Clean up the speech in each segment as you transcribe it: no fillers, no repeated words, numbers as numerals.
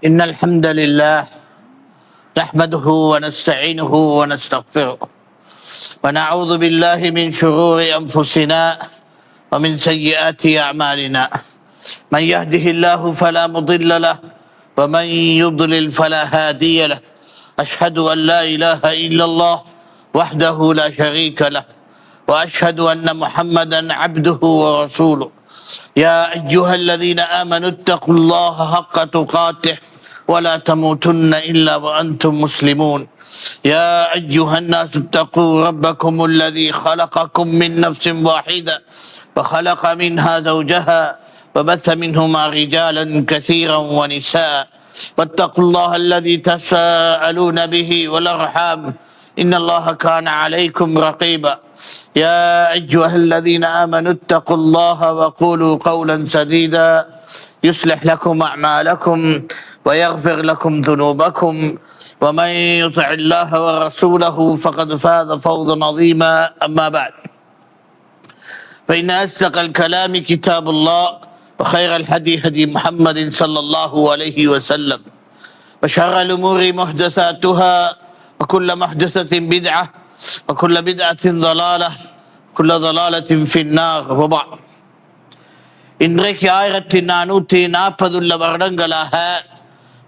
إن الحمد لله نحمده ونستعينه ونستغفره ونعوذ بالله من شرور أنفسنا ومن سيئات أعمالنا. من يهده الله فلا مضل له ومن يضلل فلا هادي له. أشهد أن لا إله إلا الله وحده لا شريك له وأشهد أن محمدا عبده ورسوله. يا أيها الذين آمنوا اتقوا الله حق تقاته ولا تموتن إلا وأنتم مسلمون. يا أيها الناس اتقوا ربكم الذي خلقكم من نفس واحدة وخلق منها زوجها وبث منهما رجالا كثيرا ونساء واتقوا الله الذي تساءلون به والأرحام إن الله كان عليكم رقيبا. يا أيها الذين آمنوا اتقوا الله وقولوا قولا سديدا يصلح لكم أعمالكم ويغفر لكم ذنوبكم ومن يطع الله ورسوله فقد فاز فوزا عظيما. أما بعد فإن أصدق الكلام كتاب الله وخير الهدي هدي محمد صلى الله عليه وسلم وشر الأمور محدثاتها وكل محدثة بدعة وكل بدعة ضلالة كل ضلالة في النار. وبعد இன்றைக்கு 1440 வருடங்களாக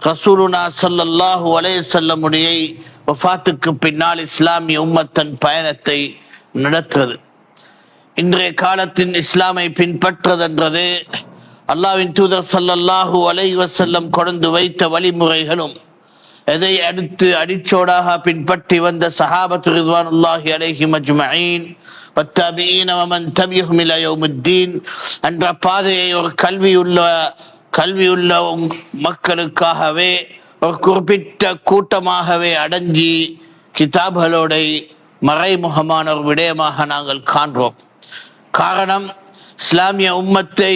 ரசூலுனா ஸல்லல்லாஹு அலைஹி வஸல்லம் உடைய வஃபாத்துக்கு பின்னால் இஸ்லாமிய உம்மத்தன் பயணத்தை நடத்துறது. இன்றைய காலத்தின் இஸ்லாமை பின்பற்றுவதென்றது அல்லாஹ்வின் தூதர் ஸல்லல்லாஹு அலைஹி வஸல்லம் கொண்டு வைத்த வழிமுறைகளும் எதை அடுத்து அடிச்சோடாக பின்பற்றி வந்த சஹாபத்து ரிதுவானுல்லாஹி அலைஹிம் அஜ்மஈன் வத்தாபிஈன வமன் தபியஹும் இலா யௌமித்தீன் என்ற பாதையை ஒரு கல்வியுள்ள மக்களுக்காகவே ஒரு குறிப்பிட்ட கூட்டமாகவே அடைஞ்சி கிதாப்களோட மறைமுகமான ஒரு விடயமாக நாங்கள் காண்றோம். காரணம், இஸ்லாமிய உம்மத்தை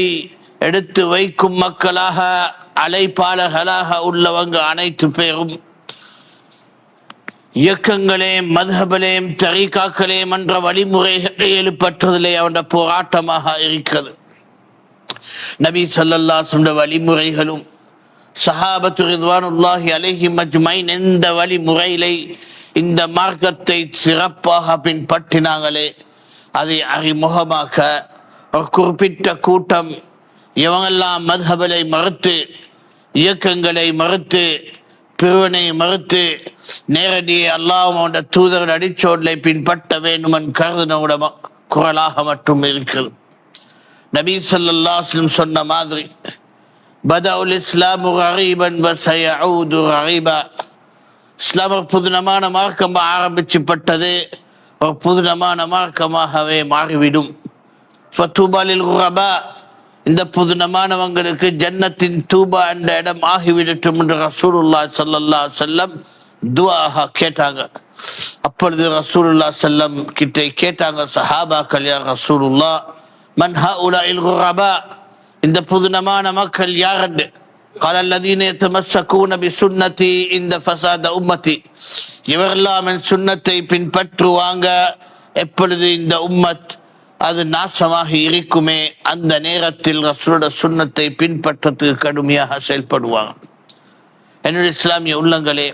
எடுத்து வைக்கும் மக்களாக அழைப்பாளர்களாக உள்ளவங்க அனைத்து பேரும் இயக்கங்களையும் மதுஹபலையும் தரீகாக்களையும் என்ற வழிமுறைகளை எழுப்பற்றதிலே அவனுடைய போராட்டமாக இருக்கிறது. நபி ஸல்லல்லாஹு அலைஹி வஸல்லம் வழிமுறைகளும் சஹாபத்து ரிதுவானுல்லாஹி அலைஹிம் அஜ்மஈன் எந்த வழிமுறையிலே இந்த மார்க்கத்தை சிறப்பாக பின்பற்றினாங்களே அதை அறிமுகமாக்க ஒரு குறிப்பிட்ட கூட்டம் இவங்கெல்லாம் மதுஹபலை மறுத்து, இயக்கங்களை மறுத்து, பிரிவினை மறுத்து நேரடியே அல்லாஹ்வுடைய தூதர் அடிச்சோடலை பின்பற்ற வேண்டும் என்று கருதினோட குரலாக மட்டும் இருக்கிறது. நபி ஸல்லல்லாஹு அலைஹி வஸல்லம் சொன்ன மாதிரி பதஉல் இஸ்லாமு கரீபன் வ சயஊது கரீபா. இஸ்லாம் ஒரு புதுனமான மார்க்கம் ஆரம்பிச்சுப்பட்டது, ஒரு புதுனமான மார்க்கமாகவே மாறிவிடும். ஃபதூபா லில் குரபா, இந்த புதுனமானவங்களுக்கு ஜன்னத்தின் தூபா என்ற இடம் ஆகிவிடட்டும் என்று ரசூலுல்லாஹி ஸல்லல்லாஹு அலைஹி வஸல்லம் துஆஹ கேட்டாங்க. அப்பொழுது ரசூலுல்லாஹி ஸல்லம் கிட்ட கேட்டாங்க சஹாபாக்கள், யா ரசூலுல்லாஹ் மன் ஹாஉலாஇல் குரபா, இந்த புதுனமான மக்கள் யார் என்று. قال الذين يتمسكون بسنتي عند فساد امتي, இவரெல்லாம் என் சுன்னத்தை பின்பற்றுவாங்க எப்பொழுது இந்த உம்மத் அது நாசமாக இருக்குமே அந்த நேரத்தில் ரசூலுடைய சுன்னத்தை பின்பற்றத்துக்கு கடுமையாக செயல்படுவாங்க. என்னுடைய இஸ்லாமிய உள்ளங்களே,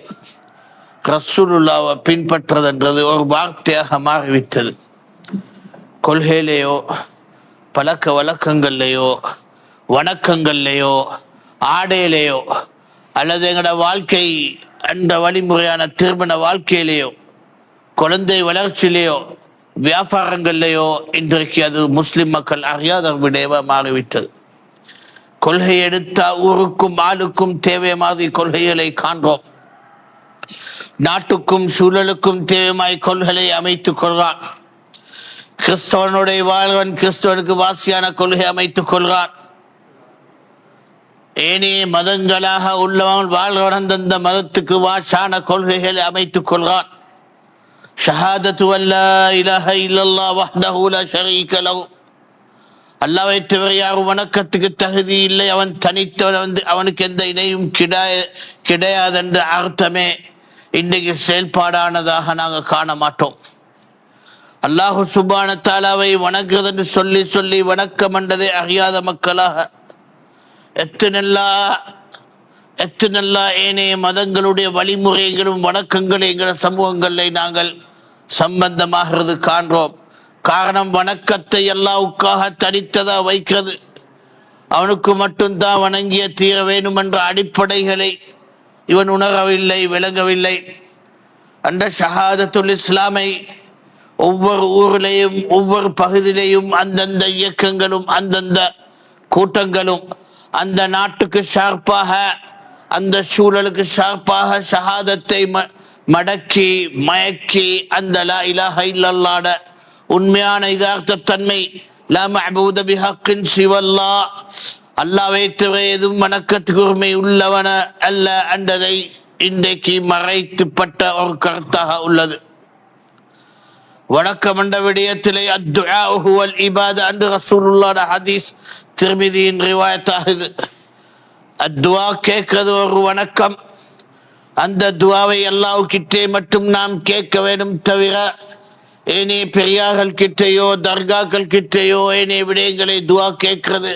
ரசூலுல்லாவை பின்பற்றுறதுன்றது ஒரு வார்த்தையாக மாறிவிட்டது. கொள்கையிலேயோ பழக்க வழக்கங்கள்லையோ வணக்கங்கள்லையோ ஆடையிலேயோ அல்லது எங்களோட வாழ்க்கை என்ற வழிமுறையான திருமண வாழ்க்கையிலேயோ குழந்தை வளர்ச்சியிலேயோ வியாபாரங்கள்லையோ இன்றைக்கு அது முஸ்லிம் மக்கள் அறியாத விடயமா மாறிவிட்டது. கொள்கை எடுத்தா ஊருக்கும் ஆளுக்கும் தேவை மாதிரி கொள்கைகளை காண்போம். நாட்டுக்கும் சூழலுக்கும் தேவையாய் கொள்கையை அமைத்துக் கொள்கிறான். கிறிஸ்தவனுடைய வாழ்வன் கிறிஸ்தவனுக்கு வாசியான கொள்கை அமைத்துக் கொள்கிறான். ஏனைய மதங்களாக உள்ளவன் வாழ்வன் அந்தந்த மதத்துக்கு வாசான கொள்கைகளை அமைத்துக் கொள்கிறான். ஷஹாதத்து அல்லா இலாஹ இல்லல்லாஹ் வஹ்தஹு லா ஷரீக லஹு, அல்லாஹ்வை தவிர யாரும் வணக்கத்துக்கு தகுதி இல்லை, அவன் தனித்தவன், அவனுக்கு எந்த இணையும் கிடையாது என்ற அர்த்தமே இன்றைக்கு செயல்பாடானதாக நாங்கள் காண மாட்டோம். அல்லாஹு சுப்ஹானஹு வ தஆலாவை வணங்குறது என்று சொல்லி சொல்லி வணக்கம் என்றதை அறியாத மக்களாக எத்தனெல்லா ஏனைய மதங்களுடைய வழிமுறைகளும் வணக்கங்களை என்கிற சமூகங்களில் நாங்கள் சம்பந்தமாகிறது காண்றோம். காரணம், வணக்கத்தை அல்லாஹ்வுக்காக தனித்ததா வைக்கிறது, அவனுக்கு மட்டும்தான் வணங்கிய தீர வேணும் என்ற அடிப்படைகளை இவன் உணரவில்லை, விளங்கவில்லை. அந்த ஷஹாதத்துல் இஸ்லாமை ஒவ்வொரு ஊரிலேயும் ஒவ்வொரு பகுதியிலேயும் அந்தந்த இயக்கங்களும் அந்தந்த கூட்டங்களும் அந்த நாட்டுக்கு ஷார்ப்பாக அந்த சூழலுக்கு ஷார்ப்பாக ஷஹாதத்தை மடக்கி மயக்கி அந்த லா இலாஹ இல்லல்லாஹ் உண்மையான யதார்த்த தன்மை, லா மஅபூத பிஹக்கின் சிவல்லாஹ், அல்லாஹ்வை தவிர எதுவும் வணக்கத்துக்கு உரிமை உள்ளவன அல்ல என்றதை இன்றைக்கு மறைத்துப்பட்ட ஒரு கருத்தாக உள்ளது. வணக்கம் என்ற விடயத்திலே அத்துஆ ஹுவல் இபாதா என்று ரசூலுல்லாஹ் ஹதீஸ் திர்மிதியின் ரிவாயத்தாகுது. அத்துஆ கேட்கிறது ஒரு வணக்கம். அந்த துஆவை அல்லாஹ்கிட்டே மட்டும் நாம் கேட்க வேண்டும், தவிர ஏனைய பெரியார்கள் கிட்டையோ தர்காக்கள் கிட்டையோ ஏனைய விடயங்களை துஆ கேட்கிறது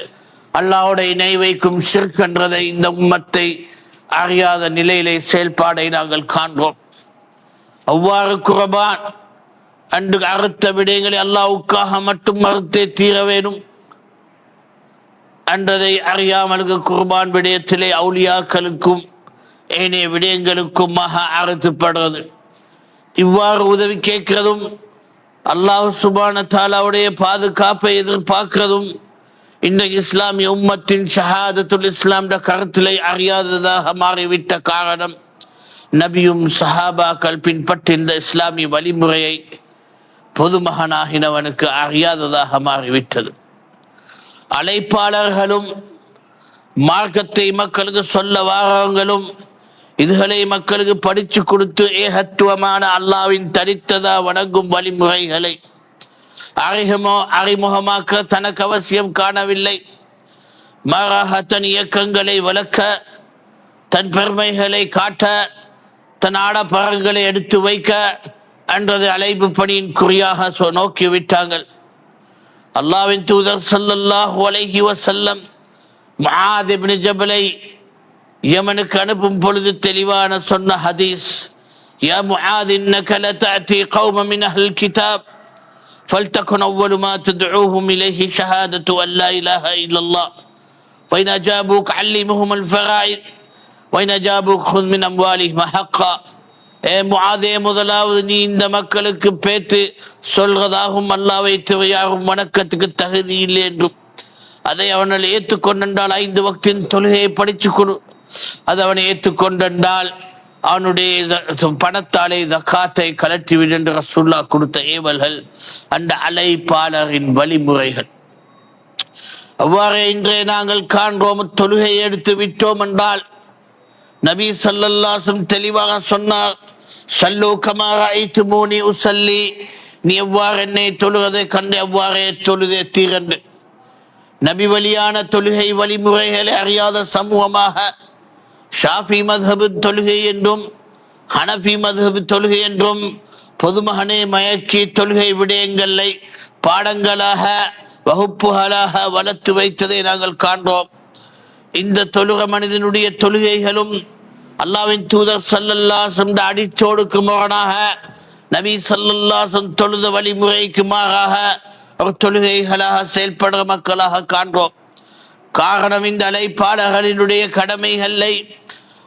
அல்லாஹ்வோட இணை வைக்கும் ஷிர்க் என்றதை இந்த உம்மத்தை அறியாத நிலையிலே செயல்பாடை நாங்கள் காண்போம். அவ்வாறு குர்பான் அன்று அறுத்த விடயங்களை அல்லாஹ்வுக்காக மட்டும் மறுத்தே தீர வேணும் என்றதை அறியாமலுக்கு குர்பான் விடயத்திலே அவுலியாக்களுக்கும் ஏனைய விடயங்களுக்குமாக அறுத்துப்படுறது. இவ்வாறு உதவி கேட்கிறதும் அல்லாஹ் சுப்ஹானஹு வ தஆலாவுடைய பாதுகாப்பை எதிர்பார்க்கிறதும் இன்றைக்கு இஸ்லாமிய உம்மத்தின் ஷஹாதத்துல் இஸ்லாம் கருத்திலே அறியாததாக மாறிவிட்ட காரணம், நபியும் சஹாபாக்கள் பின்பற்ற இந்த இஸ்லாமிய வழிமுறையை பொதுமகனாகினவனுக்கு அறியாததாக மாறிவிட்டது. அழைப்பாளர்களும் மார்க்கத்தை மக்களுக்கு சொல்ல வாரவங்களும் இதுகளை மக்களுக்கு படித்து கொடுத்து ஏகத்துவமான அல்லாஹ்வின் தனித்ததா வணங்கும் வழிமுறைகளை அறிமுகமாக்க தனக்கு அவசியம் காணவில்லை. மாறாக தன் இயக்கங்களை வளர்க்க, தன் பெருமைகளை காட்ட, தன் ஆடப்பரங்களை எடுத்து வைக்க என்றது அழைப்பு பணியின் குறியாக நோக்கிவிட்டார்கள். அல்லாஹ்வின் தூதர் ஸல்லல்லாஹு அலைஹி வஸல்லம் முஆத் இப்னு ஜபலை யமனுக்கு அனுப்பும் பொழுது தெளிவான சொன்ன ஹதீஸ், யா முஆத் இன்னக லதஅதி கௌமன் மின் அஹ்லில் கிதாப் فلتكن أول ما تدعوهم إليه شهادة أن لا إله إلا الله وإن أجابوك علمهم الفرائض وإن أجابوك خذ من أموالهم حقا. முஆதே, முதலாவது நீ இந்த மக்களுக்கு பேத்து சொல்வதாகும் அல்லாஹ்வை தவிர யாரும் வணக்கத்துக்கு தகுதி இல்லை என்றும், அதை அவனால் ஏற்றுக்கொண்டால் 5 வக்தின் தொழுகையை படிச்சு கொடு, அது அவனை ஏற்றுக்கொண்டால் அவனுடைய பணத்தாலே ஜகாத்தை கலற்றிவிடு என்று ரசூலுல்லாஹ் கொடுத்த ஏவல்கள், அந்த அழைப்பாளரின் வழிமுறைகள். அவ்வாறு இன்றைய நாங்கள் காண்போம். தொழுகையை எடுத்து விட்டோம் என்றால் நபி ஸல்லல்லாஹு அலைஹி வஸல்லம் தெளிவாக சொன்னார், ஸல்லூ கமா ரஅய்துமூனி உஸல்லி, நீ எவ்வாறு என்னை தொழுவதை கண்டு எவ்வாறே தொழுதே தீரண்டு. நபி வழியான தொழுகை வழிமுறைகளை அறியாத சமூகமாக ஷாஃபி மத்ஹப் தொழுகை என்றும் ஹனஃபி மத்ஹப் தொழுகை என்றும் பொதுமகனை மயக்கி தொழுகை விடயங்களை பாடங்களாக வகுப்புகளாக வளர்த்து வைத்ததை நாங்கள் காண்றோம். இந்த தொழுக மனிதனுடைய தொழுகைகளும் அல்லாஹ்வின் தூதர் ஸல்லல்லாஹு அலைஹி வஸல்லம் அடிச்சோடுக்கு முரணாக, நபி ஸல்லல்லாஹு அலைஹி வஸல்லம் தொழுத வழிமுறைக்கு மாறாக ஒரு தொழுகைகளாக செயல்படுற மக்களாக காண்றோம். காரணம், இந்த அழைப்பாளர்களினுடைய கடமைகளை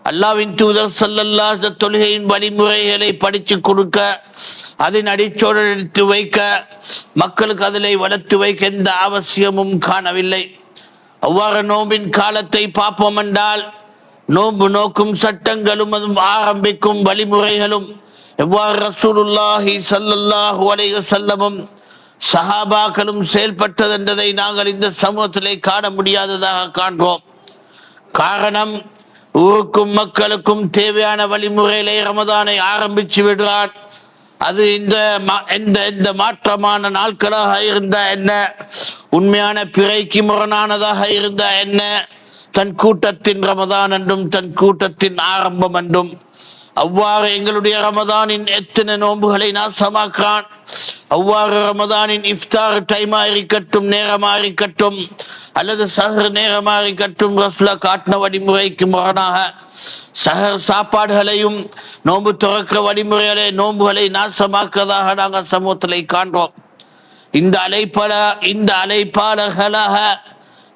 அல்லாஹ்வின் தூதர் ஸல்லல்லாஹு அலைஹி வஸல்லம் தொழுகையின் வழிமுறைகளை படித்து கொடுக்க, அதன் அடிச்சோடு எடுத்து வைக்க, மக்களுக்கு அதிலை வளர்த்து வைக்க எந்த அவசியமும் காணவில்லை. அவ்வாறு நோம்பின் காலத்தை பார்ப்போம் என்றால், நோன்பு நோக்கும் சட்டங்களும் அதுவும் ஆரம்பிக்கும் வழிமுறைகளும் எவ்வாறு ரசூலுல்லாஹி ஸல்லல்லாஹு அலைஹி வஸல்லமும் சஹாபாக்களும் செயல்பட்டது என்றதை நாங்கள் இந்த சமூகத்திலே காண முடியாததாக காண்போம். காரணம், ஊருக்கும் மக்களுக்கும் தேவையான வழிமுறையிலே ரமதானை ஆரம்பிச்சு விடுறான். அது இந்த மாற்றமான நாட்களாக இருந்த என்ன, உண்மையான பிறைக்கு முரணானதாக இருந்த என்ன, தன் கூட்டத்தின் ரமதான் என்றும் தன் கூட்டத்தின் ஆரம்பம் என்றும் அவ்வாறு எங்களுடைய ரமதானின் எத்தனை நோன்புகளை நாசமாக்கான். அவ்வாறு ரமதானின் இஃப்தார் டைமா இருக்கட்டும், நேரமா இருக்கட்டும், அல்லது சஹர் நேரமா இருக்கட்டும், ரசுலா காட்டின வழிமுறைக்கு முரணாக சஹர் சாப்பாடுகளையும் நோன்பு துறக்க வழிமுறைகளை நோன்புகளை நாசமாக்கதாக நாங்கள் சமூகத்திலே காண்றோம். இந்த அழைப்பாளர்களாக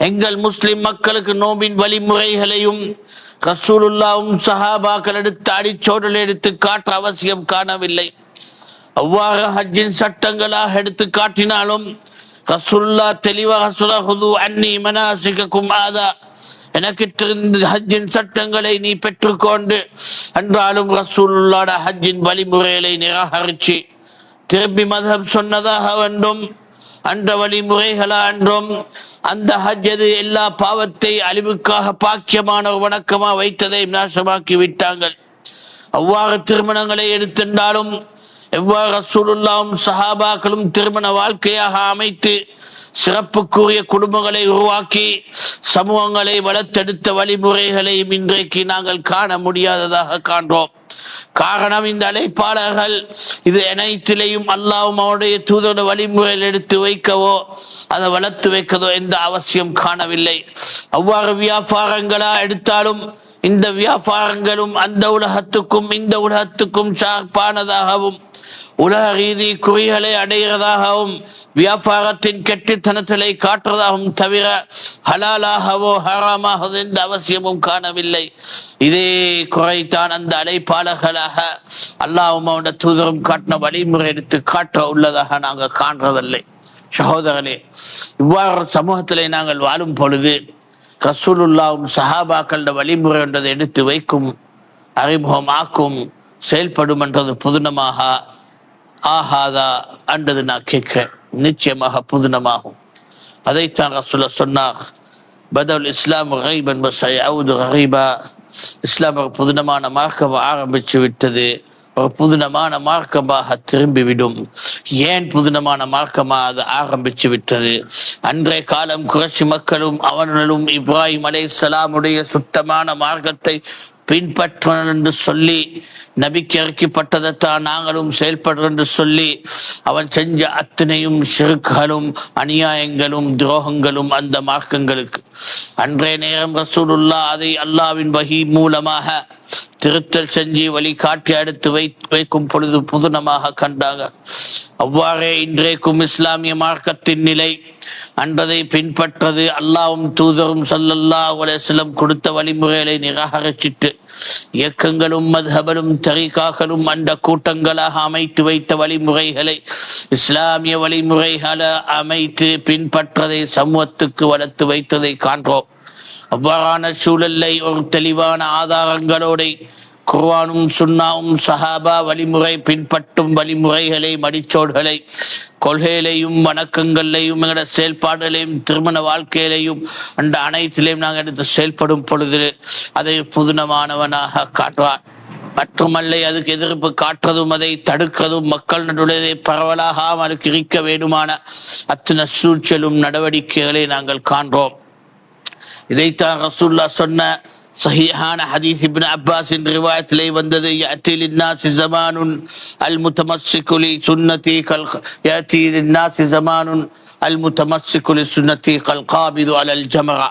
எங்கள் முஸ்லிம் மக்களுக்கு நோம்பின் வழிமுறைகளையும் ரசூலுல்லாவும் சஹாபாக்கள் எடுத்து அடிச்சோடல் எடுத்து காட்ட அவசியம் காணவில்லை. அவ்வாறு ஹஜ்ஜின் சட்டங்களாக எடுத்து காட்டினாலும் ரசூலுல்லா தெளிவாக சுலஹுது அன்னி மனாசிகக்கும் ஆதா, எனக்கு ஹஜ்ஜின் சட்டங்களை நீ பெற்றுக்கொண்டு என்றாலும் ரசூலுல்லாட ஹஜ்ஜின் வழிமுறைகளை நிராகரிச்சு திரும்பி மதம் சொன்னதாக வேண்டும் அந்த வழிமுறைகளா என்றும் அந்த ஹஜ் அது எல்லா பாவத்தை அழிவுக்காக பாக்கியமான ஒரு வணக்கமா வைத்ததை நாசமாக்கி விட்டாங்கள். அவ்வாறு திருமணங்களை எடுத்திருந்தாலும் எவ்வாறு ரசூலுல்லாவும் சஹாபாக்களும் திருமண வாழ்க்கையாக அமைத்து சிறப்புக்குரிய குடும்பங்களை உருவாக்கி சமூகங்களை வளர்த்தெடுத்த வழிமுறைகளையும் இன்றைக்கு நாங்கள் காண முடியாததாக காண்றோம். காரணம், இந்த அழைப்பாளர்கள் இது அனைத்திலையும் அல்லாஹ்வும் அவருடைய தூதரோட வழிமுறையில் எடுத்து வைக்கவோ அதை வளர்த்து வைக்கதோ எந்த அவசியம் காணவில்லை. அவ்வாறு வியாபாரங்களா எடுத்தாலும் இந்த வியாபாரங்களும் அந்த உலகத்துக்கும் இந்த உலகத்துக்கும் சார்பானதாகவும் உலக ரீதி குறிகளை அடைகிறதாகவும் வியாபாரத்தின் கெட்டித்தனத்திலே காட்டுறதாகவும் தவிர ஹலாலாகவோ ஹராமாக எந்த அவசியமும் காணவில்லை. இதே குறைத்தான் அந்த அழைப்பாளர்களாக அல்லாஹ்வும் அவனுடைய தூதரும் காட்டின வழிமுறை எடுத்து காட்ட உள்ளதாக நாங்கள் காண்றதில்லை. சகோதரனே, இவ்வாறு சமூகத்திலே நாங்கள் வாழும் பொழுது ரசூலுல்லாவும் சஹாபாக்களோட வழிமுறை என்றதை எடுத்து வைக்கும், அறிமுகமாக்கும், செயல்படும் என்றது புதுனமாக ஆகாதா என்றது நான் கேட்கிறேன். நிச்சயமாக புதுனமாகும். அதைத்தான் ரசூலுல்லாஹ் சொன்னார், பதல் இஸ்லாம் கரீபன் வஸயஊது கரீபா, இஸ்லாம் ஒரு புதுனமான மார்க்கம் ஆரம்பிச்சு விட்டது, ஒரு புதுனமான மார்க்கமாக திரும்பிவிடும். ஏன் புதுனமான மார்க்கமாக அது ஆரம்பிச்சு விட்டது? அன்றைய காலம் குறைச்சி மக்களும் அவர்களும் இப்ராஹிம் அலைஹிஸ்ஸலாமுடைய சுத்தமான மார்க்கத்தை பின்பற்றணும் என்று சொல்லி நபிக்கு இறக்கப்பட்டதைத்தான் நாங்களும் செயல்படுறோம் என்று சொல்லி அவன் செஞ்ச அத்தனையும் ஷிர்க்குகளும் அநியாயங்களும் துரோகங்களும் அந்த மார்க்கங்களுக்கு. அன்றைய நேரம் ரசூலுல்லாஹ் அதை அல்லாஹ்வின் வஹி மூலமாக திருத்தல் செஞ்சு வழிகாட்டி அடுத்து வைக்கும் பொழுது புதுனமாக கண்டாங்க. அவ்வாறே இன்றைக்கும் இஸ்லாமிய மார்க்கத்தின் நிலை அன்றதை பின்பற்றது அல்லாஹ்வும் தூதரும் ஸல்லல்லாஹு அலைஹி வஸல்லம் கொடுத்த வழிமுறைகளை நிராகரிச்சிட்டு இயக்கங்களும் மத்ஹபலும் தரீகாக்களும் அந்த கூட்டங்களாக அமைத்து வைத்த வழிமுறைகளை இஸ்லாமிய வழிமுறைகளை அமைத்து பின்பற்றதை சமூகத்துக்கு வளர்த்து வைத்ததை காண்றோம். அவ்வாறான சூழலை ஒரு தெளிவான ஆதாரங்களோட குர்ஆனும் சுன்னாவும் சஹாபா வழிமுறை பின்பற்றும் வழிமுறைகளை மடிச்சோடுகளை கொள்கையிலையும் வணக்கங்களையும் எங்களோட செயல்பாடுகளையும் திருமண வாழ்க்கையிலையும் அந்த அனைத்திலையும் நாங்கள் எடுத்து செயல்படும் பொழுது அதை புதுனமானவனாக காட்டுவார். மற்றுமல்ல அதுக்கு எதிர்ப்பு காட்டுறதும் அதை தடுக்கிறதும் மக்கள் நடுவே பரவலாக அதுக்கு இருக்க வேண்டுமான அத்தனை சூழ்ச்சலும் நடவடிக்கைகளை நாங்கள் காண்றோம். இதைத்தான் ரசூலுல்லாஹ் சொன்ன சஹீஹான ஹதீஸ் இப்னு அப்பாஸின் ரிவாயத்திலே வந்தது, யஅதி லின்னாஸி ஸமானுன் அல் முத்தமஸ்ஸிகு லி சுன்னதி கல் யஅதி லின்னாஸி ஸமானுன் அல் முத்தமஸ்ஸிகு லி சுன்னதி கல் காபிது அலல் ஜமரா.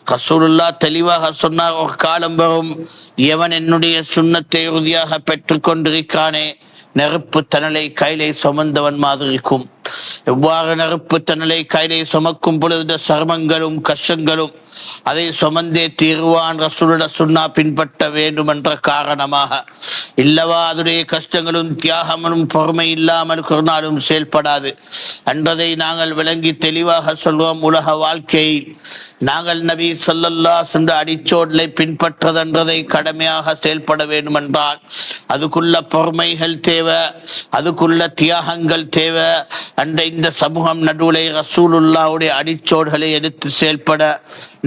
ரசூலுல்லாஹ் தெளிவாக சொன்னார், ஒரு காலம் வரும் எவன் என்னுடைய சுன்னத்தை உறுதியாக பெற்றுக் கொண்டிருக்கானே நெருப்பு தணலை கையிலே சுமந்தவன் மாதிரி இருக்கும். எவ்வாறு நெருப்பு தணலை கையிலே சுமக்கும் பொழுது சிரமங்களும் கஷ்டங்களும் அதை சுமந்தே தீர்வான் ரசூலுல்லாஹ் சுன்னா பின்பற்ற வேண்டும் என்ற காரணமாக இல்லவா அதனுடைய கஷ்டங்களும் தியாகமும் பொறுமை இல்லாமல் ஒரு நாளும் செயல்படாது என்றதை நாங்கள் விளங்கி தெளிவாக சொல்வோம். உலக வாழ்க்கையை நாங்கள் நபி ஸல்லல்லாஹு அலைஹி வஸல்லம் அடிச்சோடலை பின்பற்றதென்றதை கடமையாக செயல்பட வேண்டும் என்றால் அதுக்குள்ள பொறுமைகள் தேவை, அதுக்குள்ள தியாகங்கள் தேவை, அந்த இந்த சமூகம் நடுவுலை ரசூலுல்லாவுடைய அடிச்சோடுகளை எடுத்து செயல்பட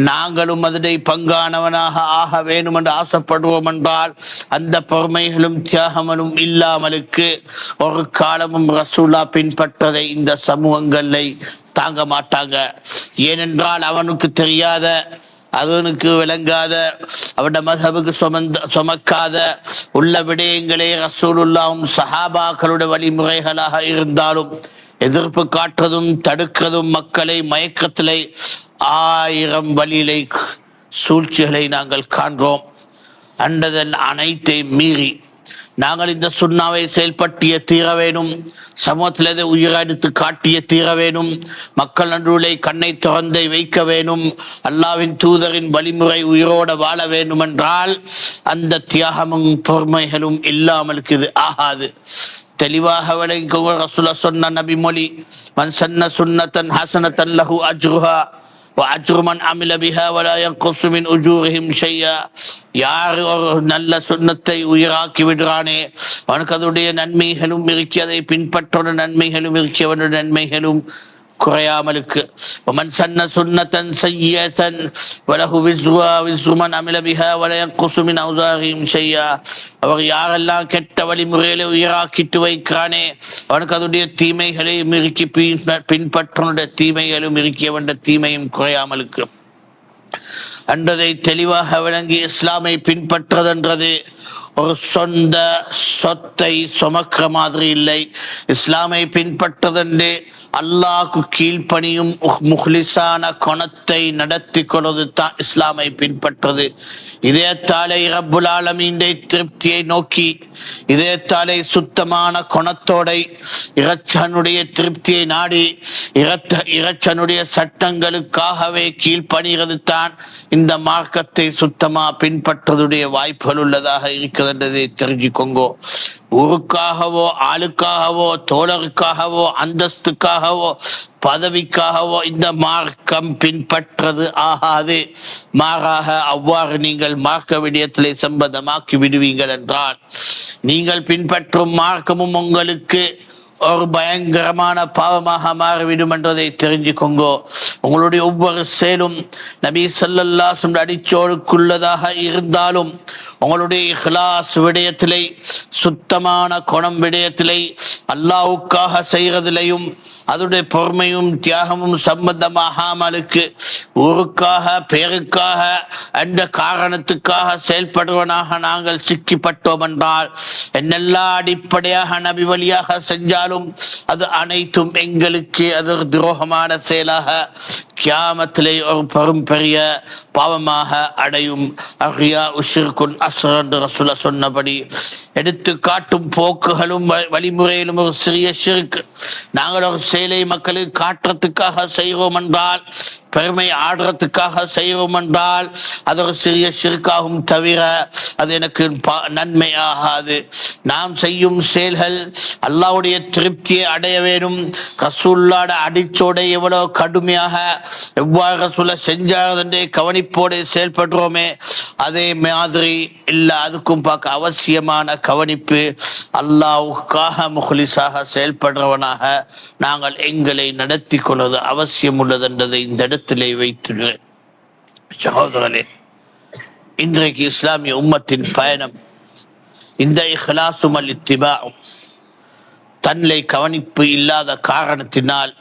நாங்களும் அதனை பங்கானவனாக ஆக வேணும் என்று ஆசைப்படுவோம் என்றால் அந்த பொறுமைகளும் தியாகமனும் இல்லாமலுக்கு ஒரு காலமும் ரசூலா பின்பற்றதை இந்த சமூகங்களை தாங்க மாட்டாங்க. ஏனென்றால் அவனுக்கு தெரியாத, அவனுக்கு விளங்காத, அவட மதபுக்கு சுமக்காத உள்ள விடயங்களே ரசூலுல்லாவும் சஹாபாக்களுடைய வழிமுறைகளாக இருந்தாலும் எதிர்ப்பு காட்டுறதும் தடுக்கிறதும் மக்களை மயக்கத்திலே 1000 வழியிலை சூழ்ச்சிகளை நாங்கள் காண்கிறோம். அண்டதன் அனைத்தை மீறி நாங்கள் இந்த சுண்ணாவை செயல்பட்டிய தீர வேணும், சமூகத்தில் உயிரெடுத்து காட்டிய தீர வேணும், மக்கள் நடுவுலை கண்ணை திறந்தை வைக்க வேணும், அல்லாவின் தூதரின் வழிமுறை உயிரோட வாழ வேண்டும் என்றால் அந்த தியாகமும் பொறுமைகளும் இல்லாமல் இது ஆகாது. தெளிவாக விளங்கி ரசூலுல்லாஹ் சொன்ன நபி மொழி, மன் சன்ன சுன்னத்தன் ஹஸனத்தன் லஹு அஜ்ருஹா வஅஜ்ரு மன் அமில பிஹா வலா யன்குஸு மின் உஜூரிஹிம் ஷையா. யார் ஒரு நல்ல சுன்னத்தை உயிராக்கி விடுறானே அவனுக்கு அதனுடைய நன்மைகளும் இருக்கி, அதை பின்பற்ற நன்மைகளும் இருக்கி, அவனுடைய நன்மைகளும் குறையாமலுக்கு. ومن سن سنة سيئة وله وزرها وزر من عمل بها ولا ينقص من أوزارهم شيئا. அவர் யாரெல்லாம் கெட்ட வழிமுறையில உயிராக்கிட்டு வைக்கிறானே அவனுக்கு அதனுடைய தீமைகளை மிருக்கி பின்பற்றனுடைய தீமைகளும் இருக்கியவன்ற தீமையும் குறையாமலுக்கு. அன்றதை தெளிவாக விளங்கி இஸ்லாமை பின்பற்றதென்றது ஒரு சொந்த சொத்தை சுமக்கிற மாதிரி இல்லை. இஸ்லாமை பின்பற்றதென்று அல்லாஹ்க்கு கீழ்ப்பணியும் முஹ்லிஸான குணத்தை நடத்தி கொள்வது தான் இஸ்லாமை பின்பற்றது. இதயத்தாலே ரப்புல் ஆலமீனுடைய திருப்தியை நோக்கி, இதயத்தாலே சுத்தமான குணத்தோட இறைச்சனுடைய திருப்தியை நாடி இறைச்சனுடைய சட்டங்களுக்காகவே கீழ்ப்பணிகிறது தான் இந்த மார்க்கத்தை சுத்தமா பின்பற்றதுடைய வாய்ப்புகள் உள்ளதாக இருக்கிறதை தெரிஞ்சுக்கோங்கோ. ஊருக்காகவோ ஆளுக்காகவோ தோழருக்காகவோ அந்தஸ்துக்காகவோ பதவிக்காகவோ இந்த மார்க்கம் பின்பற்றது ஆகாது. மாறாக அவ்வாறு நீங்கள் மார்க்க விடயத்திலே சம்பந்தமாக்கி விடுவீங்கள் என்றால் நீங்கள் பின்பற்றும் மார்க்கமும் உங்களுக்கு ஒரு பயங்கரமான பாவமாக மாறிவிடும் என்றதை தெரிஞ்சுக்கோங்கோ. உங்களுடைய ஒவ்வொரு செயலும் நபி ஸல்லல்லாஹு அலைஹி வஸல்லம் அடிச்சோடுக்குள்ளதாக இருந்தாலும் உங்களுடைய இஹ்லாஸ் விடயத்திலே, சுத்தமான குணம் விடயத்திலே, அல்லாஹ்வுக்காக செய்கிறதிலையும் அதனுடைய பொறுமையும் தியாகமும் சம்பந்தமாகாமலுக்கு ஊருக்காக பேருக்காக அந்த காரணத்துக்காக செயல்படுவனாக நாங்கள் சிக்கிப்பட்டோம் என்றால் என்னெல்லாம் அடிப்படையாக நபி வழியாக செஞ்சாலும் அது அனைத்தும் எங்களுக்கு அது துரோகமான செயலாக கியாமத்திலே ஒரு பெரும் பெரிய பாவமாக அடையும். அஹ்ரியா உஷ்ரிகுன் அஸ்கர் என்று ரசூலுல்லாஹ் சொன்னபடி எடுத்து காட்டும் போக்குகளும் வழிமுறையிலும் ஒரு சிறிய ஷிர்க். நாங்கள் ஒரு செயலை மக்களுக்கு காட்டுறதுக்காக செய்வோம் என்றால், பெருமை ஆடுறதுக்காக செய்வோம் என்றால் அது ஒரு சிறிய ஷிர்காகும் தவிர அது எனக்கு நன்மை ஆகாது. நாம் செய்யும் செயல்கள் அல்லாஹ்வுடைய திருப்தியை அடைய வேண்டும். ரசூலுல்லாஹ்வோட அடிச்சோடை எவ்வளவு கடுமையாக எவ்வாறு ரசூலுல்லாஹ் செஞ்சார் என்றே கவனிப்போடு செயல்படுறோமே அதே மாதிரி இல்லை, அதுக்கும் பார்க்க அவசியமான கவனிப்பு. அல்லாஹ்வுக்காக முஹ்லிஸாக செயல்படுறவனாக நாங்கள் எங்களை நடத்தி கொள்வது அவசியம் உள்ளது என்றதை இந்த இடத்திலே வைத்துள்ளேன். சகோதரர்களே, இன்றைக்கு இஸ்லாமிய உம்மத்தின் பயணம் இந்த இஹ்லாசும் அல் இத்திபாஉம் தன்னை கவனிப்பு இல்லாத காரணத்தினால்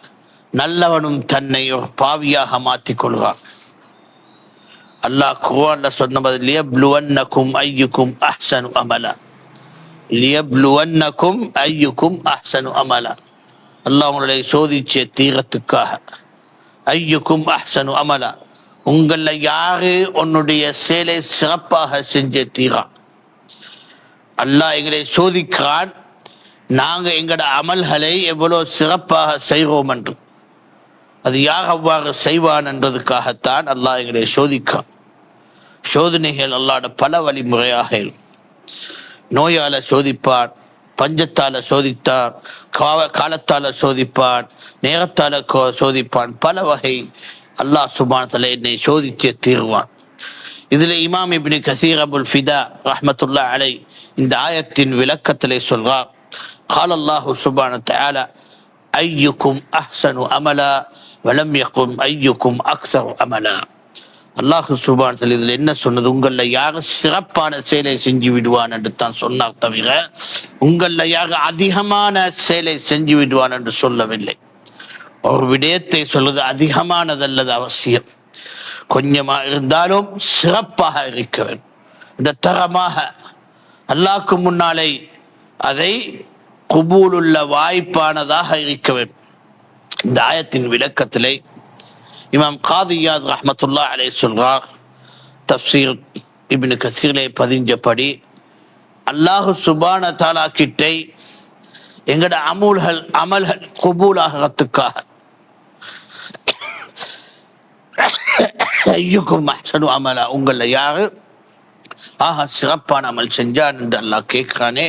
நல்லவனும் தன்னை ஒரு பாவியாக மாற்றிக் கொள்வான். அல்லாஹ் குர்ஆன்ல சொன்னது லியப்லுவன்னகும் ஐயுக்கும் அஹ்ஸனு அமலா, லியப்லுவன்னகும் ஐயுக்கும் அஹ்ஸனு அமலா. அல்லாஹ் உங்களை சோதிச்ச தீரத்துக்காக, ஐயுக்கும் அஹ்ஸனு அமலா, உங்கள யாரு உன்னுடைய செயலை சிறப்பாக செஞ்ச தீரா. அல்லாஹ் எங்களை சோதிக்கிறான், நாங்க எங்களோட அமல்களை எவ்வளவு சிறப்பாக செய்வோம் என்று. அது யார் அவ்வாறு செய்வான் என்றதுக்காகத்தான் அல்லாஹ் எங்களை சோதிக்கிறான். சோதனைகள் அல்லாஹ்வோட பல வழிமுறையாக நோயால சோதிப்பான், பஞ்சத்தால சோதித்தான், காலத்தால சோதிப்பான், நேரத்தால சோதிப்பான், பல வகை அல்லாஹ் சுப்ஹானஹு வ தஆலா என்னை சோதிக்க தீர்வான். இதில் இமாம் இப்னு கஸீர் அபுல் ஃபிதா ரஹ்மத்துல்லாஹி அலைஹி இந்த ஆயத்தின் விளக்கத்திலே சொல்றார். قال الله سبحانه وتعالى ஐயுக்கும் அஹ்சனு அமலா வலம் யகுல் ஐயுக்கும் அக்ஸரு அமலா. அல்லாஹ் சுப்ஹானஹு வ தஆலா இதில் என்ன சொன்னது? உங்களில் யார் சிறப்பான செயலை செஞ்சு விடுவான் என்று தான் சொன்னார் தவிர உங்களில் யார் அதிகமான செயலை செஞ்சு விடுவான் என்று சொல்லவில்லை. ஒரு விடயத்தை சொல்வது அதிகமானதல்லது அவசியம், கொஞ்சமாக இருந்தாலும் சிறப்பாக இருக்க வேண்டும், இந்த தரமாக அல்லாஹ்க்கு முன்னாலே அதை குபூலுள்ள வாய்ப்பானதாக இருக்க வேண்டும். இந்த ஆயத்தின் விளக்கத்திலே இமாம் காதி இயாத் ரஹ்மத்துல்லாஹி அலைஹி சொல்றார், தஃப்சீர் இப்னு கஸீரிலே பதிஞ்சபடி அல்லாஹ் சுப்ஹானஹு வ தஆலா கிட்டே எங்கட அமல்கள் குபூலாகிறதுக்காக ஐயுக்கும் அஹ்சனு அமலா, உங்களில் யாரு சிறப்பான அமல் செஞ்சான் என்று அல்லாஹ் கேட்கிறானே,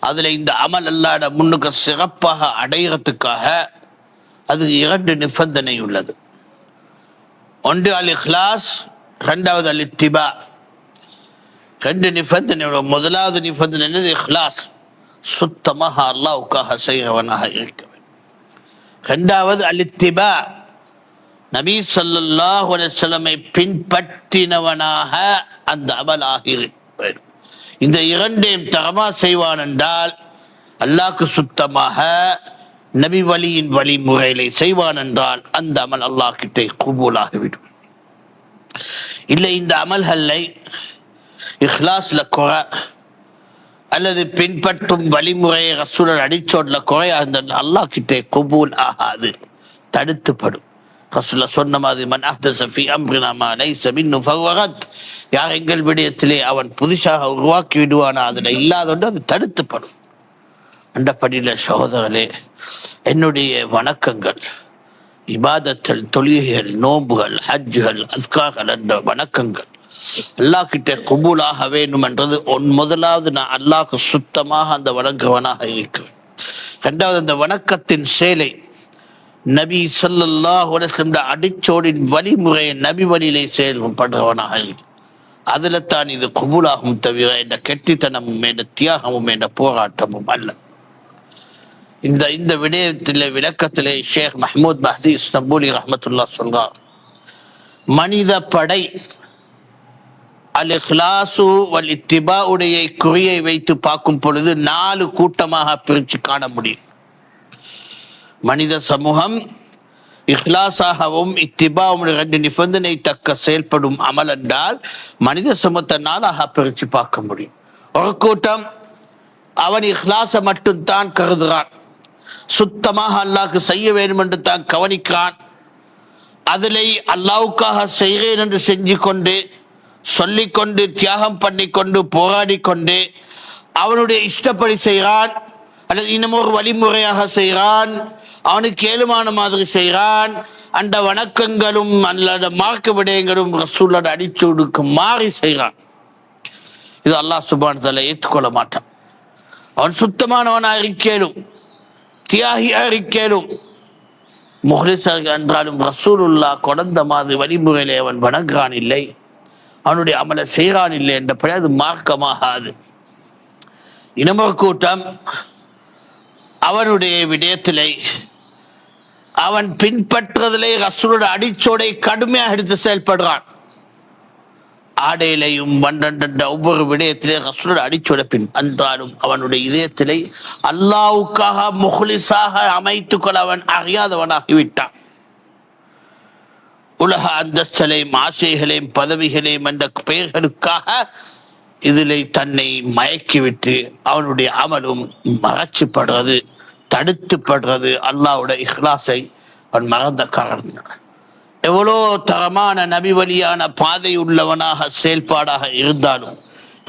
அதுல இந்த அமல் அல்லாஹ்ட முன்னுக்கு சிறப்பாக அடைகிறதுக்காக அது 2 நிபந்தனை உள்ளது. ஒன்று அல் இஹ்லாஸ், இரண்டாவது அல் இத்திபா. 2 நிபந்தனை. முதலாவது நிபந்தனை என்னது? இஹ்லாஸ், சுத்தமாக அல்லாஹ்வுக்காக செய்கிறவனாக இருக்க வேண்டும். இரண்டாவது அல் இத்திபா, நபி ஸல்லல்லாஹு அலைஹி வஸல்லமை பின்பற்றினவனாக அந்த அமலாக இருக்க வேண்டும். இந்த 2ஐயும் தரமா செய்வான் என்றால் அல்லாஹ்க்கு சுத்தமாக நபி வழியின் வழிமுறைகளை செய்வான் என்றால் அந்த அமல் அல்லாஹ் கிட்டே குபூலாகிவிடும். இல்லை, இந்த அமல்களை இஹ்லாஸ்ல குறை அல்லது பின்பற்றும் வழிமுறையை ரசூலர் அடிச்சோட்ல குறையா இருந்தால் அல்லாஹ் கிட்டே குபூல் ஆகாது, தடுத்துப்படும். ரசூலுல்லாஹ் சொன்ன மாதிரி மன் அஹ்தஸ ஃபீ அம்ரினா மா லைஸ மின்ஹு ஃபஹுவ ரத், யார் எங்கள் விடயத்திலே அவன் புதுசாக உருவாக்கி விடுவானா அதில் இல்லாதொன்று அது தடுத்துப்படும். அண்டப்படியில் சகோதரர்களே, என்னுடைய வணக்கங்கள், இபாதத்தல், தொழுகைகள், நோம்புகள், ஹஜ்ஜுகள், அஸ்கார்கள் என்ற வணக்கங்கள் அல்லாஹ் கிட்ட குபூலாக வேண்டும் என்றது முதலாவது நான் அல்லாஹ்க்கு சுத்தமாக அந்த வணங்குவனாக இருக்கிறேன். இரண்டாவது, அந்த வணக்கத்தின் சேலை நபி ஸல்லல்லாஹு அலைஹி வஸல்லம் அடிச்சோடின் வழிமுறையை நபி வழியிலே செயல்படுறவனாக இருக்கு. அதுல தான் இது குபூலாகும் தவிர என்ற கெட்டித்தனமும் என்ற தியாகமும் என்ற போராட்டமும் அல்ல. இந்த விடயத்திலே விளக்கத்திலே ஷேக் மஹ்மூத் மஹ்தி இஸ்தம்பூலி ரஹ்மத்துல்லாஹ் சொல்றார், மனித படை அல் இஹ்லாசு வல் இத்திபா உடைய குறியை வைத்து பார்க்கும் பொழுது 4 கூட்டமாக பிரித்து காண முடியும். மனித சமூகம் இஹ்லாஸாகவும் இத்திபாவும் 2 நிபந்தனை தக்க செயல்படும் அமல் என்றால் மனித சமூகத்தை 4ஆக பிரித்து பார்க்க முடியும். ஒரு கூட்டம் அவன் இஹ்லாஸை மட்டும் தான் கருதுகிறான், சுத்தமாக அல்லாஹ்க்கு செய்ய வேண்டும் என்று தான் கவனிக்கிறான். அதிலே அல்லாஹ்வுக்காக செய்கிறேன் என்று செஞ்சு கொண்டு சொல்லிக்கொண்டு தியாகம் பண்ணிக்கொண்டு போராடி கொண்டு அவனுடைய இஷ்டப்படி செய்கிறான் அல்லது இன்னமொரு வழிமுறையாக செய்கிறான், அவனுக்கு ஏழுமான மாதிரி செய்கிறான். அந்த வணக்கங்களும் அல்லது மார்க்க விடயங்களும் ரசூலோட அடிச்சூடுக்கு மாறி செய்கிறான். இது அல்லாஹ் சுப்ஹானஹு வ தஆலா ஏற்றுக்கொள்ள மாட்டான். அவன் சுத்தமானவனாக இருக்கேனும், தியாகியாக இருக்கேனும், முஹ்லிஸாக என்றாலும் ரசூலுல்லாஹ் கொண்ட மாதிரி வழிமுறையிலே அவன் வணங்குறான் இல்லை, அவனுடைய அமலை செய்கிறான் இல்லை என்றபடி அது மார்க்கமாகாது. இன்னமொரு கூட்டம் அவனுடைய விடயத்திலே அவன் பின்பற்றுவதிலே ரசூலுடைய அடிச்சோடை கடுமையாக எடுத்து செயல்படுறான். ஆடையிலையும் ஒவ்வொரு விடயத்திலே ரசூலுடைய அடிச்சோட என்றாலும் அவனுடைய இதயத்திலே அல்லாஹ்வுக்காக முஹ்லிஸாக அமைத்துக் கொள்ள அவன் அறியாதவனாகிவிட்டான். உலக அந்தஸ்தலையும் ஆசைகளையும் பதவிகளையும் என்ற பெயர்களுக்காக இதிலே தன்னை மயக்கிவிட்டு அவனுடைய அமலும் மறைச்சுப்படுறது, தடுத்துப்படுறது. அல்லாஹ்வுடைய இஹ்லாஸை அவன் மறந்த காரணம். எவ்வளோ தரமான நபி வழியான பாதை உள்ளவனாக செயல்பாடாக இருந்தாலும்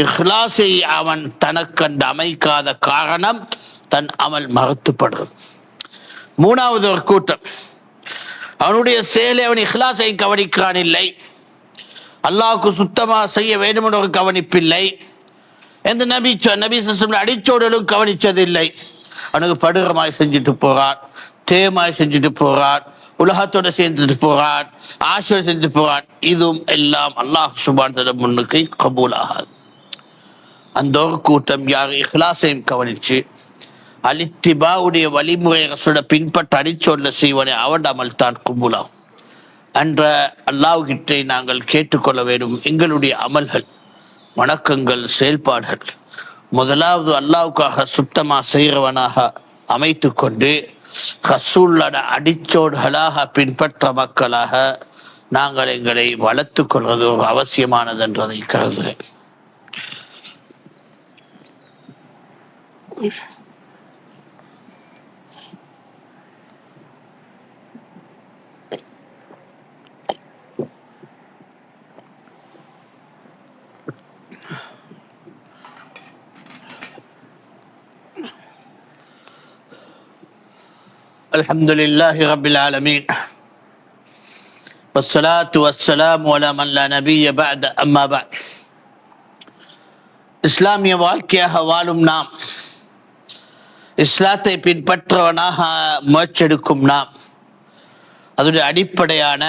இஹ்லாஸை அவன் தனக்கண்டு அமைக்காத காரணம் தன் அமல் மறுத்துப்படுறது. 3வது ஒரு கூட்டம் அவனுடைய செயலை அவன் இஹ்லாஸை கவனிக்கிறான் இல்லை, அல்லாஹ்வுக்கு சுத்தமாக செய்ய வேண்டும் என்ற ஒரு கவனிப்பில்லை, எந்த நபி அடிச்சோடலும் கவனிச்சதில்லை. அவனுக்கு படுகமாய் செஞ்சுட்டு போறான், தேமாய் செஞ்சுட்டு போறான், உலகத்தோட சேர்ந்துட்டு போறான், ஆசை செஞ்சுட்டு போறான். இதுவும் எல்லாம் அல்லாஹ் சுப்ஹானஹு வ தஆலா முன்னுக்கு கபூல் ஆகாது. அந்த ஒரு கூட்டம் யார் இஹ்லாஸையும் கவனிச்சு அலித்திபாவுடைய வழிமுறை ரசூலை பின்பற்ற அடிச்சொல்ல செய்வனே அவன் அமல் தான் கும்புலாகும் என்ற அல்லாஹ்கிட்டே நாங்கள் கேட்டுக்கொள்ள வேண்டும். எங்களுடைய அமல்கள், வணக்கங்கள், செயல்பாடுகள் முதலாவது அல்லாஹ்வுக்காக சுத்தமா செய்கிறவனாக அமைத்து கொண்டு ரசூலோட அடிச்சோடுகளாக பின்பற்ற மக்களாக நாங்கள் எங்களை வளர்த்து கொள்வது ஒரு அவசியமானது என்றதை கருதுகிறேன். الحمد لله رب العالمين والصلاة والسلام على من لا نبي بعد أما بعد. இஸ்லாமிய வாழ்க்கையாக வாழும் நாம், இஸ்லாத்தை பின்பற்றவனாக முயற்செடுக்கும் நாம், அதனுடைய அடிப்படையான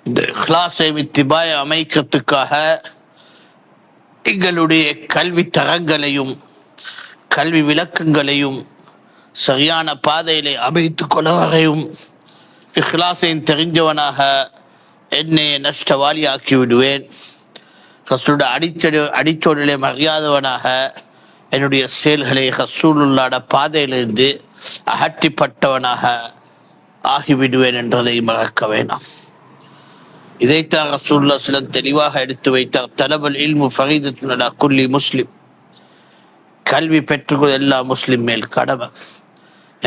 இந்த இஹ்லாஸை இத்திபாயை அமைக்கிறதுக்காக எங்களுடைய கல்வி தரங்களையும் கல்வி விளக்கங்களையும் சரியான பாதையிலே அமைத்து கொள்ளவரையும் இஹ்லாஸையும் தெரிஞ்சவனாக என்னை நஷ்டவாளியாக்கி விடுவேன். ரசூலுடைய அடிச்சொல்லை மறியாதவனாக என்னுடைய செயல்களை ரசூலுல்லாஹ்வுடைய பாதையிலிருந்து அகற்றிப்பட்டவனாக ஆகிவிடுவேன் என்றதை மறக்க வேண்டாம். இதைத்தான் ரசூலுல்லாஹ் ஸல்லல்லாஹு அலைஹி வஸல்லம் தெளிவாக எடுத்து வைத்தார். தலபுல் இல்மு ஃபரீதத்துன் அலா குல்லி முஸ்லிம். கல்வி பெற்றுக்கொள்ள எல்லா முஸ்லிம் மேல் கடமை.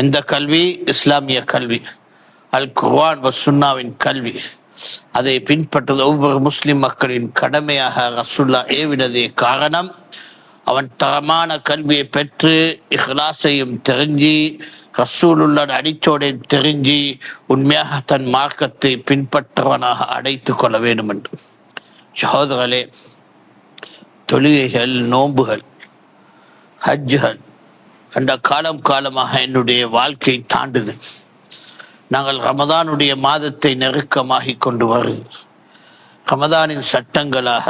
எந்த கல்வி? இஸ்லாமிய கல்வி, அல் குர்ஆன் வ சுன்னாவின் கல்வி. அதை பின்பற்றுவது ஒவ்வொரு முஸ்லிம் மக்களின் கடமையாக ரசூலுல்லாஹ் ஏவினதே காரணம், அவன் தரமான கல்வியை பெற்று இஹ்லாஸையும் தெரிஞ்சு ரசூலுல்லாஹ் அடிச்சோடையும் தெரிஞ்சு உண்மையாக தன் மார்க்கத்தை பின்பற்றவனாக அடைத்து கொள்ள வேண்டும் என்று. சகோதரர்களே, தொழுகைகள், நோன்புகள், ஹஜ்ஜுகள் அந்த காலமாக என்னுடைய வாழ்க்கை தாண்டுது. நாங்கள் ரமதானுடைய மாதத்தை நெருக்கமாகி கொண்டு வருது. ரமதானின் சட்டங்களாக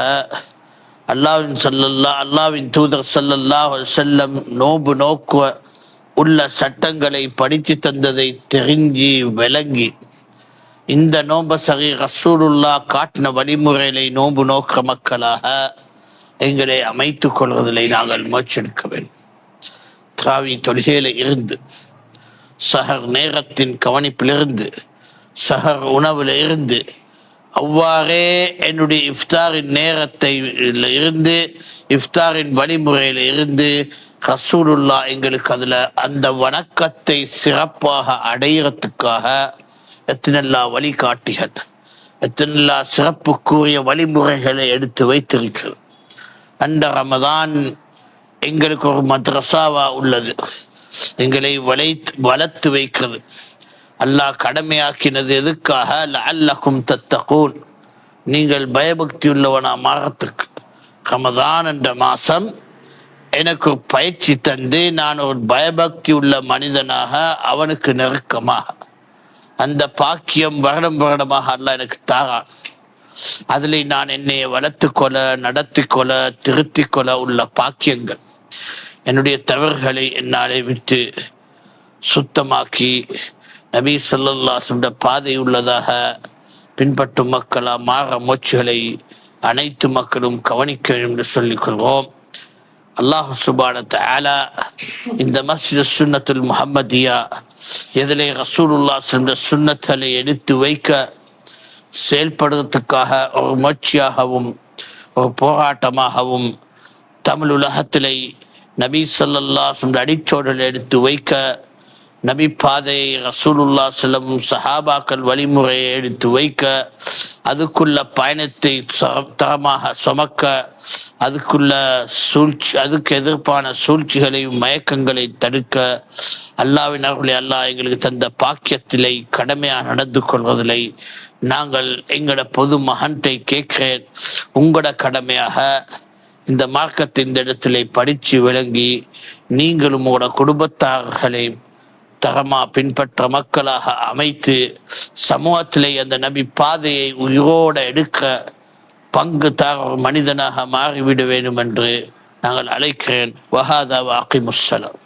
அல்லாஹ்வின் தூதர் ஸல்லல்லாஹு அலைஹி வஸல்லம் நோன்பு நோக்க உள்ள சட்டங்களை படித்து தந்ததை தெரிஞ்சு விளங்கி இந்த நோன்பை சரி ரசூலுல்லாஹ் காட்டின வழிமுறைகளை நோன்பு நோக்க மக்களாக எங்களை அமைத்துக் கொள்வதில்லை நாங்கள் முயற்சிக்க வேண்டும். திராவி தொழுகையில இருந்து, சஹர் நேரத்தின் கவனிப்பிலிருந்து, சஹர் உணவுல இருந்து, அவ்வாறே என்னுடைய இஃப்தாரின் நேரத்தை இருந்து, இஃப்தாரின் வழிமுறையில இருந்து ரசூலுல்லாஹ் எங்களுக்கு அதுல அந்த வணக்கத்தை சிறப்பாக அடையிறதுக்காக எத்தனெல்லா வழிகாட்டிகள், எத்தனெல்லா சிறப்புக்குரிய வழிமுறைகளை எடுத்து வைத்திருக்கிறது. அந்த ரமதான் எங்களுக்கு ஒரு மദ്രസാவா உள்ளது, எங்களை வளர்த்து வைக்கிறது. அல்லாஹ் கடமையாக்கினது எதுக்காக? லஅல்லக்கும் தத்தகூன், நீங்கள் பயபக்தி உள்ளவனா மாறத்துக்கு. ரமதான் என்ற மாசம் எனக்கு ஒரு பயிற்சி தந்து நான் ஒரு பயபக்தி உள்ள மனிதனாக அவனுக்கு நெருக்கமாக அந்த பாக்கியம் வருடமாக அல்லாஹ் எனக்கு தாரான். அதில் நான் என்னை வளர்த்து கொள்ள, நடத்தி கொள்ள, திருத்தி கொள்ள உள்ள பாக்கியங்கள், என்னுடைய தவறுகளை என்னாலே விட்டு சுத்தமாக்கி நபி ஸல்லல்லாஹு அலைஹி வஸல்லம் பாதை உள்ளதாக பின்பற்றும் மக்களா மாற முயற்சிகளை அனைத்து மக்களும் கவனிக்க வேண்டும் என்று சொல்லிக் கொள்வோம். அல்லாஹ் சுப்ஹானஹு வ தஆலா இந்த மஸ்ஜித் சுன்னத்துல் முஹம்மதியா எதிலே ரசூலுல்லாஹ் ஸல்லல்லாஹு அலைஹி வஸல்லம் சுன்னத்தை எடுத்து வைக்க செயல்படுவதற்காக ஒரு முயற்சியாகவும் ஒரு போராட்டமாகவும் தமிழ் உலகத்திலே நபி ஸல்லல்லாஹு அலைஹி வஸல்லம் அடிச்சோடல் எடுத்து வைக்க, நபி பாதையை ரசூலுல்லாஹ் ஸல்லல்லாஹு அலைஹி வஸல்லம் சஹாபாக்கள் வழிமுறையை எடுத்து வைக்க, அதுக்குள்ள பயணத்தை தரமாக சுமக்க, அதுக்குள்ள அதுக்கு எதிர்ப்பான சூழ்ச்சிகளையும் மயக்கங்களை தடுக்க அல்லாஹ்வின் அருளை அல்லாஹ் எங்களுக்கு தந்த பாக்கியத்திலே கடமையாக நடந்து கொள்வதில்லை. நாங்கள் எங்களோட பொது மகன்றை கேட்கிறேன், உங்களோட கடமையாக இந்த மார்க்கத்தை இந்த இடத்திலே படித்து விளங்கி நீங்களும் உங்களோட குடும்பத்தார்களை தரமா பின்பற்ற மக்களாக அமைத்து சமூகத்திலே அந்த நபி பாதையை உயிரோட எடுக்க பங்கு தார மனிதனாக மாறிவிட வேண்டும் என்று நாங்கள் அழைக்கிறேன். வஹாதா வ அகிமுஸ்ஸலாம்.